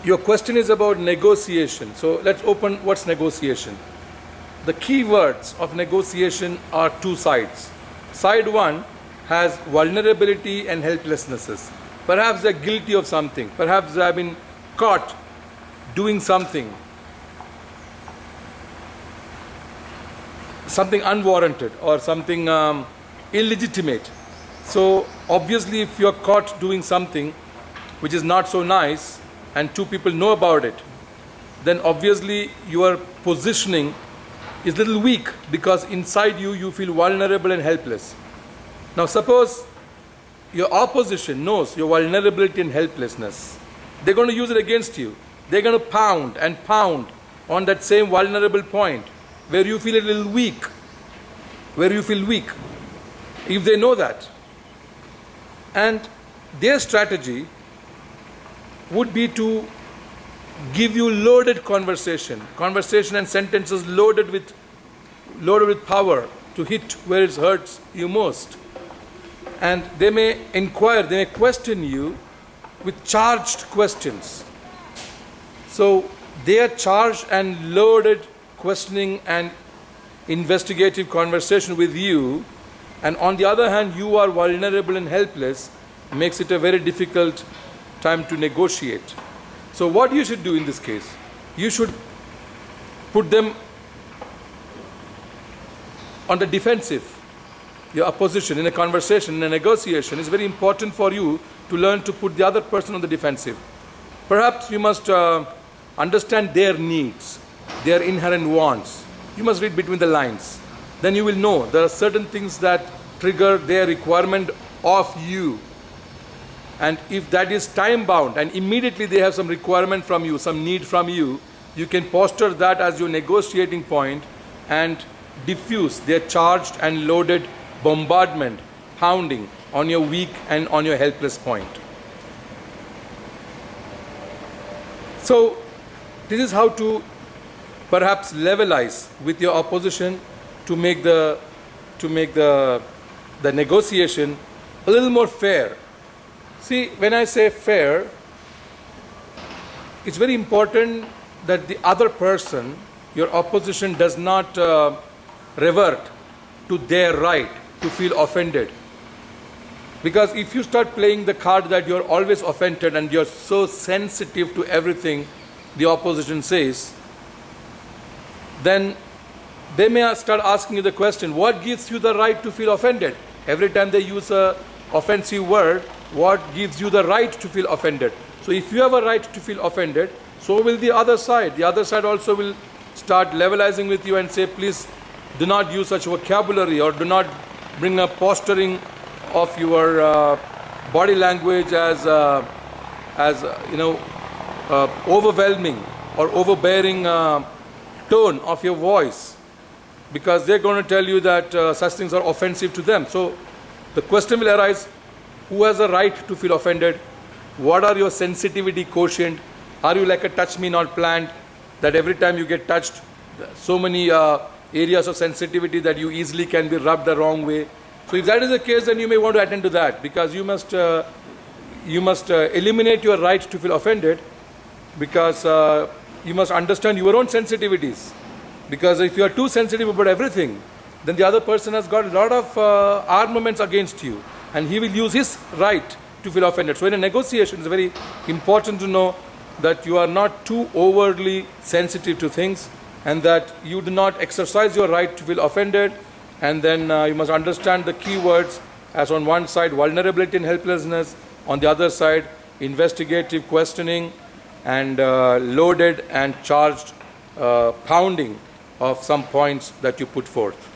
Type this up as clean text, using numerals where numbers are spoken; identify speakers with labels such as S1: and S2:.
S1: Your question is about negotiation. So let's open what's negotiation. The key words of negotiation are two sides. Side one has vulnerability and helplessnesses. Perhaps they're guilty of something. Perhaps they have been caught doing something unwarranted or something illegitimate. So obviously if you're caught doing something which is not so nice and two people know about it, then obviously your positioning is a little weak because inside you feel vulnerable and helpless. Now suppose your opposition knows your vulnerability and helplessness. They're going to use it against you. They're going to pound and pound on that same vulnerable point where you feel a little weak, where you feel weak, if they know that. And their strategy would be to give you loaded conversation and sentences loaded with power to hit where it hurts you most. And they may inquire, they may question you with charged questions. So they are charged and loaded questioning and investigative conversation with you, and on the other hand you are vulnerable and helpless, makes it a very difficult time to negotiate. So what you should do in this case, you should put them on the defensive. Your opposition in a conversation, in a negotiation, is very important for you to learn to put the other person on the defensive. Perhaps you must understand their needs, their inherent wants. You must read between the lines. Then you will know there are certain things that trigger their requirement of you. And if that is time bound and immediately they have some requirement from you, some need from you, you can posture that as your negotiating point and diffuse their charged and loaded bombardment, pounding on your weak and on your helpless point. So this is how to perhaps levelize with your opposition to make the negotiation a little more fair. See, when I say fair, it's very important that the other person, your opposition, does not revert to their right to feel offended. Because if you start playing the card that you're always offended and you're so sensitive to everything the opposition says, then they may start asking you the question, what gives you the right to feel offended? Every time they use an offensive word, what gives you the right to feel offended? So if you have a right to feel offended, so will the other side. The other side also will start levelizing with you and say, please do not use such vocabulary, or do not bring a posturing of your body language as overwhelming or overbearing tone of your voice, because they're going to tell you that such things are offensive to them. So the question will arise, who has a right to feel offended? What are your sensitivity quotient? Are you like a touch me not planned, that every time you get touched, so many areas of sensitivity that you easily can be rubbed the wrong way? So if that is the case, then you may want to attend to that, because you must eliminate your right to feel offended, because you must understand your own sensitivities. Because if you are too sensitive about everything, then the other person has got a lot of armaments against you, and he will use his right to feel offended. So in a negotiation, it's very important to know that you are not too overly sensitive to things, and that you do not exercise your right to feel offended. And then you must understand the key words as, on one side, vulnerability and helplessness, on the other side, investigative questioning, and loaded and charged pounding of some points that you put forth.